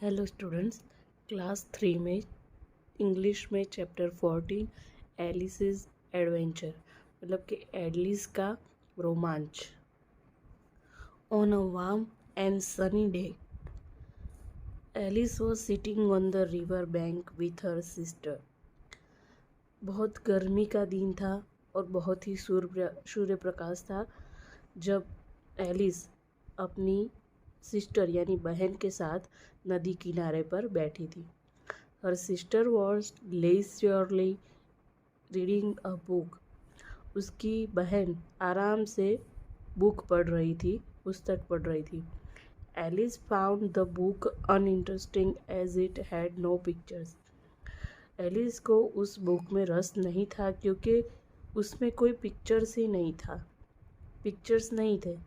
Hello students, class 3 में English में chapter 14 एलिस's adventure मतलब कि एलिस का रोमांच। On a warm and sunny day Alice was sitting on the river bank with her sister. बहुत गर्मी का दिन था और बहुत ही सूर्य प्रकाश था जब एलिस अपनी सिस्टर यानी बहन के साथ नदी किनारे पर बैठी थी। Her sister was leisurely reading a book. उसकी बहन आराम से बुक पढ़ रही थी, पुस्तक पढ़ रही थी। Alice found the book uninteresting as it had no pictures. Alice को उस बुक में रस नहीं था क्योंकि उसमें कोई पिक्चर्स ही नहीं था, पिक्चर्स नहीं थे।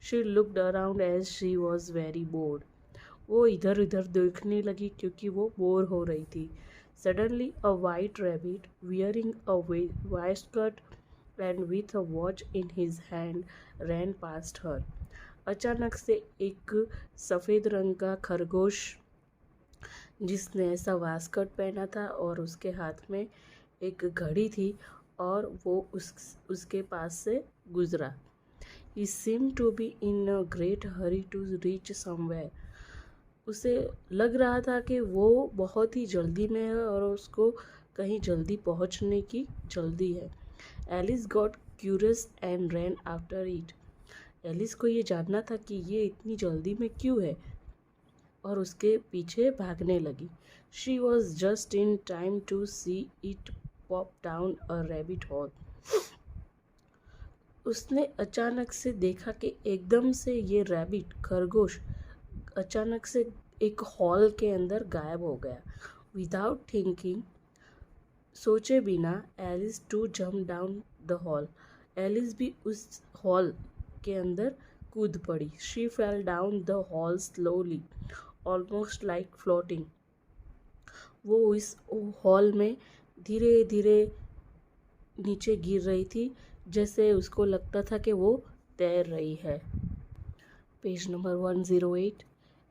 She looked around as she was very bored. वो इधर उधर देखने लगी क्योंकि वो बोर हो रही थी। Suddenly a white rabbit wearing a waistcoat and with a watch in his hand ran past her. अचानक से एक सफ़ेद रंग का खरगोश जिसने ऐसा वास्कट पहना था और उसके हाथ में एक घड़ी थी और वो उसके पास से गुजरा। He seemed to be in a great hurry to reach somewhere. उसे लग रहा था कि वो बहुत ही जल्दी में है और उसको कहीं जल्दी पहुंचने की जल्दी है। Alice got curious and ran after it. Alice को ये जानना था कि ये इतनी जल्दी में क्यों है और उसके पीछे भागने लगी। She was just in time to see it pop down a rabbit hole. उसने अचानक से देखा कि एकदम से ये रैबिट खरगोश अचानक से एक हॉल के अंदर गायब हो गया। विदाउट थिंकिंग, सोचे बिना, Alice to jump down the hall. Alice भी उस हॉल के अंदर कूद पड़ी। She fell down the hall slowly, almost like floating. वो इस हॉल में धीरे धीरे नीचे गिर रही थी, जैसे उसको लगता था कि वो तैर रही है। Page number 108।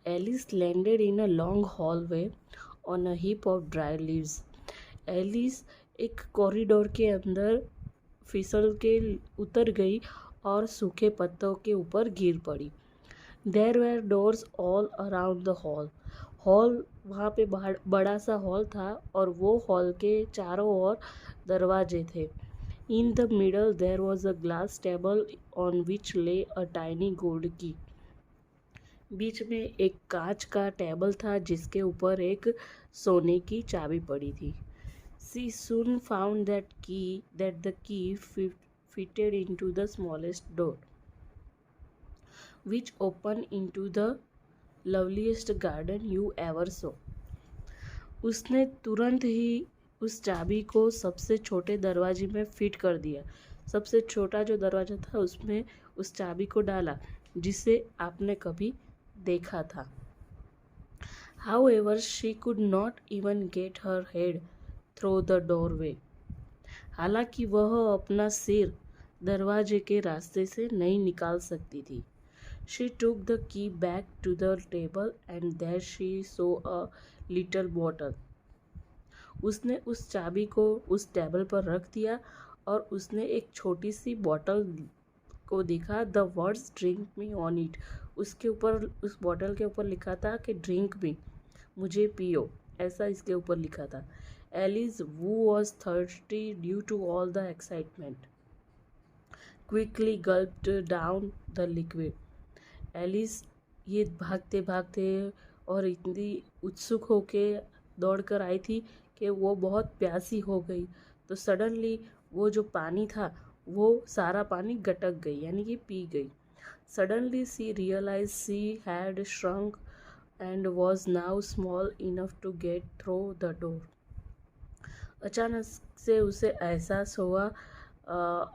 Alice landed in a long hallway on a heap of dry leaves. Alice एक कॉरिडोर के अंदर फिसल के उतर गई और सूखे पत्तों के ऊपर गिर पड़ी। There were doors all around the hall. Hall वहाँ पे बड़ा सा हॉल था और वो हॉल के चारों ओर दरवाजे थे। In the middle there was a glass table on which lay a tiny gold key. बीच में एक कांच का टेबल था जिसके ऊपर एक सोने की चाबी पड़ी थी। She soon found that the key fitted into the smallest door, which opened into the loveliest garden you ever saw. उसने तुरंत ही उस चाबी को सबसे छोटे दरवाजे में फिट कर दिया। सबसे छोटा जो दरवाज़ा था उसमें उस चाबी को डाला जिसे आपने कभी देखा था। However, she could not even get her head through the doorway. हालांकि वह अपना सिर दरवाजे के रास्ते से नहीं निकाल सकती थी। She took the key back to the table and there she saw a little bottle. उसने उस चाबी को उस टेबल पर रख दिया और उसने एक छोटी सी बॉटल को देखा। The words drink me on it. उसके ऊपर, उस बॉटल के ऊपर लिखा था कि ड्रिंक मी, मुझे पियो, ऐसा इसके ऊपर लिखा था। Alice who was thirsty due to all the excitement quickly gulped down the liquid. Alice ये भागते भागते और इतनी उत्सुक होके दौड़ कर आई थी कि वो बहुत प्यासी हो गई। तो सडनली वो जो पानी था वो सारा पानी गटक गई यानी कि पी गई। Suddenly she realise she had shrunk and was now small enough to get through the door. अचानक से उसे एहसास हुआ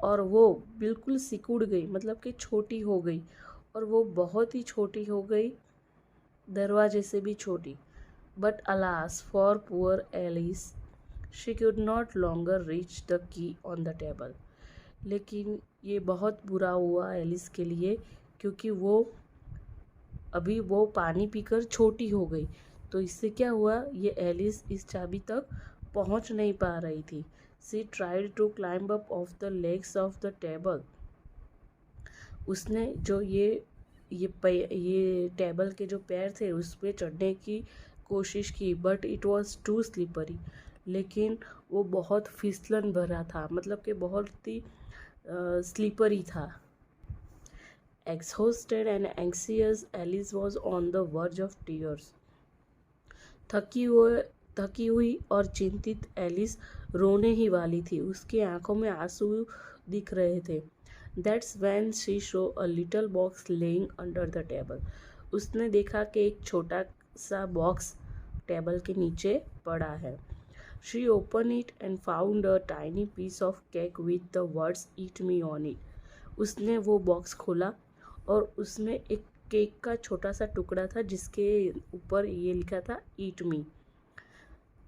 और वो बिल्कुल सिकुड़ गई, मतलब कि छोटी हो गई, और वो बहुत ही छोटी हो गई, दरवाजे से भी छोटी। But alas for poor Alice, she could not longer reach the key on the table. लेकिन ये बहुत बुरा हुआ एलिस के लिए क्योंकि वो पानी पीकर छोटी हो गई, तो इससे क्या हुआ, ये एलिस इस चाबी तक पहुंच नहीं पा रही थी। She tried to climb up of the legs of the table. उसने जो ये टेबल के जो पैर थे उस पर चढ़ने की कोशिश की, but it was too slippery. लेकिन वो बहुत फिसलन भरा था, मतलब कि बहुत ही स्लीपरी था। Exhausted and anxious, Alice was on the verge of tears. थकी हुई और चिंतित एलिस रोने ही वाली थी। उसकी आंखों में आंसू दिख रहे थे। That's when she saw a little box laying under the table. उसने देखा कि एक छोटा सा बॉक्स टेबल के नीचे पड़ा है। She opened it and found a tiny piece of cake with the words "Eat me" on it. उसने वो बॉक्स खोला और उसमें एक केक का छोटा सा टुकड़ा था जिसके ऊपर ये लिखा था "Eat me."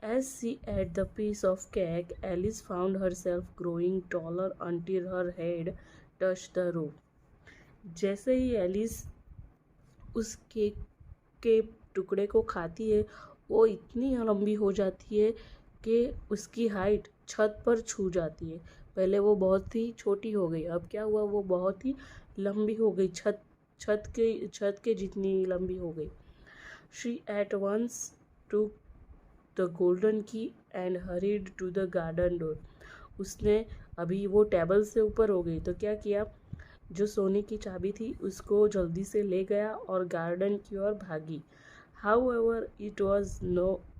As she ate the piece of cake, Alice found herself growing taller until her head touched the roof. जैसे ही एलिस उस केक के टुकड़े को खाती है, वो इतनी लंबी हो जाती है कि उसकी हाइट छत पर छू जाती है। पहले वो बहुत ही छोटी हो गई, अब क्या हुआ, वो बहुत ही लंबी हो गई, छत के जितनी लंबी हो गई। She at once took the golden key and hurried to the garden door. उसने अभी वो टेबल से ऊपर हो गई तो क्या किया, जो सोने की चाबी थी उसको जल्दी से ले गया और गार्डन की ओर भागी। However, it was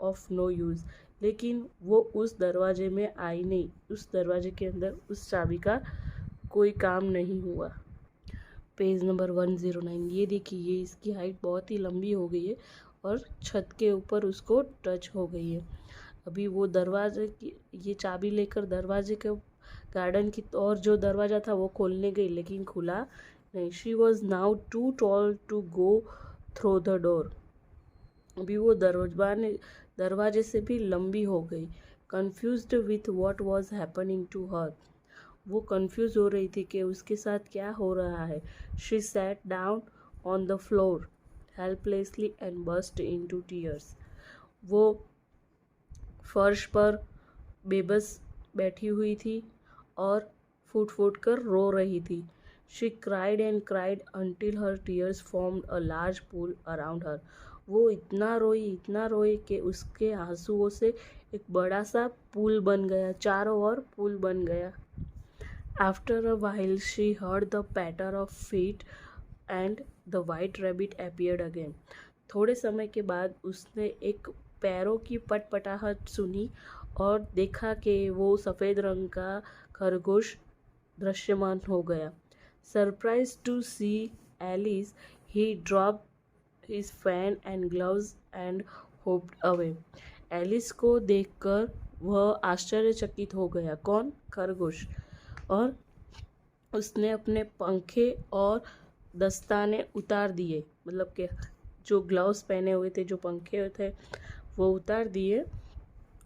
of no use. लेकिन वो उस दरवाजे में आई नहीं, उस दरवाजे के अंदर उस चाबी का कोई काम नहीं हुआ। Page number 109। ये देखिए, ये इसकी हाइट बहुत ही लंबी हो गई है और छत के ऊपर उसको टच हो गई है। अभी वो दरवाजे की ये चाबी लेकर दरवाजे के गार्डन की और जो दरवाज़ा था वो खोलने गई, लेकिन खुला नहीं। She was now too tall to go through the door. अभी वो दरवाजे से भी लंबी हो गई। Confused with what was happening to her. वो कंफ्यूज हो रही थी कि उसके साथ क्या हो रहा है। She sat down on the floor helplessly and burst into tears. वो फर्श पर बेबस बैठी हुई थी और फूट फूट कर रो रही थी। She cried and cried until her tears formed a large pool around her. वो इतना रोई कि उसके आंसुओं से एक बड़ा सा पुल बन गया, चारों ओर पुल बन गया। After a while, she heard the patter of feet and the white rabbit appeared again. थोड़े समय के बाद उसने एक पैरों की पटपटाहट सुनी और देखा कि वो सफ़ेद रंग का खरगोश दृश्यमान हो गया। Surprised to see Alice, he dropped his fan and gloves and hopped away. Alice को देखकर वह आश्चर्यचकित हो गया। कौन? खरगोश। और उसने अपने पंखे और दस्ताने उतार दिए, मतलब कि जो ग्लव्स पहने हुए थे, जो पंखे थे वो उतार दिए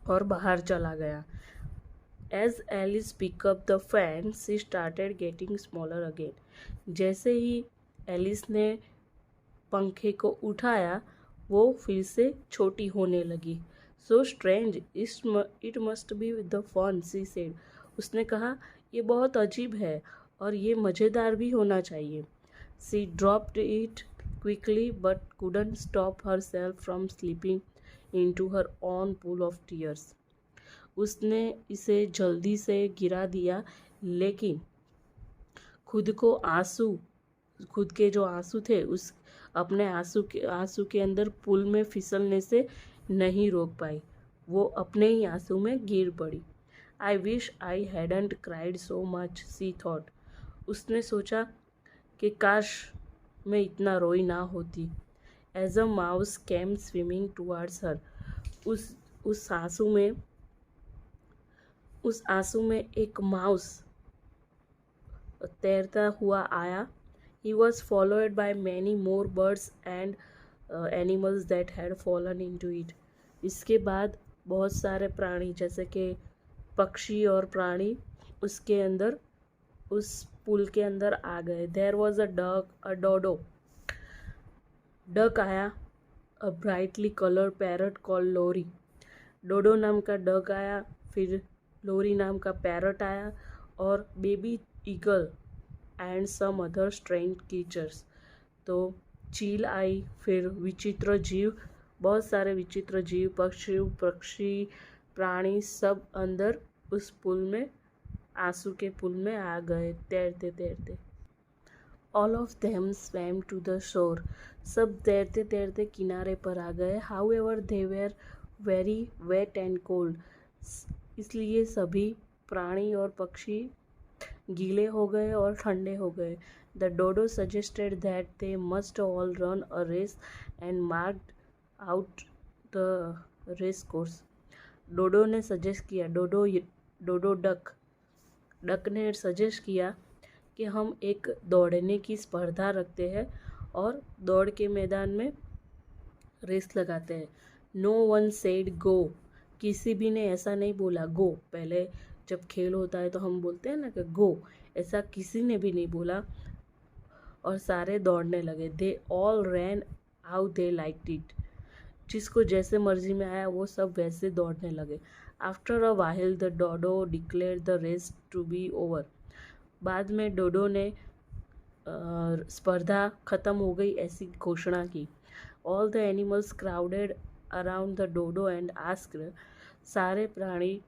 और बाहर चला गया। As Alice pick up the fan she started getting smaller again. जैसे ही एलिस ने पंखे को उठाया वो फिर से छोटी होने लगी। So strange, it must be the fan, she said. उसने कहा, ये बहुत अजीब है और ये मज़ेदार भी होना चाहिए। She dropped it quickly but couldn't stop herself from slipping into her own pool of tears. उसने इसे जल्दी से गिरा दिया, लेकिन खुद के जो आंसू थे उस अपने आंसू के अंदर पुल में फिसलने से नहीं रोक पाई। वो अपने ही आंसू में गिर पड़ी। I wish I hadn't cried so much, she thought. उसने सोचा कि काश मैं इतना रोई ना होती। As a mouse came swimming towards her. उस आंसू में एक माउस तैरता हुआ आया। He was followed by many more birds and animals that had fallen into it. इसके बाद बहुत सारे प्राणी जैसे कि पक्षी और प्राणी उसके अंदर उस पुल के अंदर आ गए। There was a duck, a dodo. Duck आया, अ ब्राइटली कलर्ड पैरट कॉल्ड लोरी। डोडो नाम का डक आया, फिर लोरी नाम का पैरट आया और baby eagle and some other strange creatures. तो चील आई, फिर विचित्र जीव, बहुत सारे विचित्र जीव, पक्षी प्राणी सब अंदर उस पुल में, आंसू के पुल में आ गए तैरते तैरते। All of them swam to the shore. सब तैरते तैरते किनारे पर आ गए। However they were very wet and cold. इसलिए सभी प्राणी और पक्षी गीले हो गए और ठंडे हो गए। The dodo suggested that they must all run a race and marked out the race course. Dodo ने सजेस्ट किया, डोडो डक ने सजेस्ट किया कि हम एक दौड़ने की स्पर्धा रखते हैं और दौड़ के मैदान में रेस लगाते हैं। No one said go. किसी भी ने ऐसा नहीं बोला गो। पहले जब खेल होता है तो हम बोलते हैं ना कि गो, ऐसा किसी ने भी नहीं बोला और सारे दौड़ने लगे। They all ran how they liked it. जिसको जैसे मर्जी में आया वो सब वैसे दौड़ने लगे। After a while the dodo declare the race to be over. बाद में डोडो ने स्पर्धा खत्म हो गई ऐसी घोषणा की। All the animals crowded around the dodo and asked. सारे प्राणी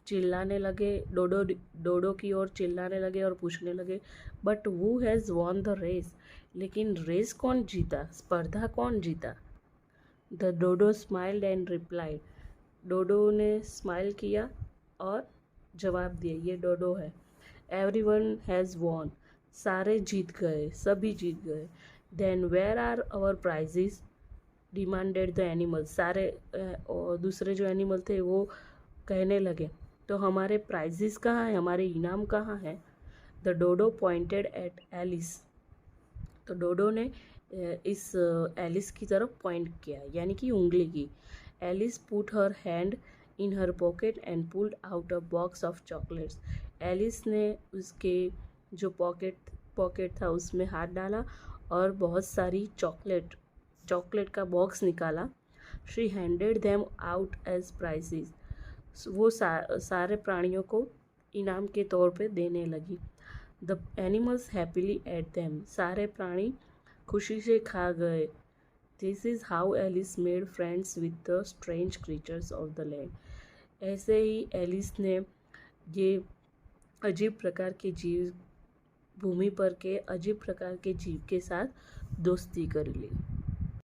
चिल्लाने लगे, डोडो की ओर चिल्लाने लगे और पूछने लगे, but who has won the race. लेकिन रेस कौन जीता, स्पर्धा कौन जीता। The dodo smiled and replied. Dodo ने स्माइल किया और जवाब दिया, ये डोडो है। Everyone has won. सारे जीत गए, सभी जीत गए। Then where are our prizes demanded the animal. सारे दूसरे जो एनिमल थे वो कहने लगे, तो हमारे प्राइजेस कहाँ हैं, हमारे इनाम कहाँ हैं। The dodo pointed at Alice. तो डोडो ने इस एलिस की तरफ पॉइंट किया, यानी कि उंगली की। Alice put her hand in her pocket and pulled out a box of chocolates. Alice ने उसके जो पॉकेट था उसमें हाथ डाला और बहुत सारी चॉकलेट का बॉक्स निकाला। She handed them out as prizes. वो सारे प्राणियों को इनाम के तौर पे देने लगी। The animals happily ate them. सारे प्राणी खुशी से खा गए। This is how Alice made friends with the strange creatures of the land. ऐसे ही एलिस ने ये अजीब प्रकार के जीव, भूमि पर के अजीब प्रकार के जीव के साथ दोस्ती कर ली।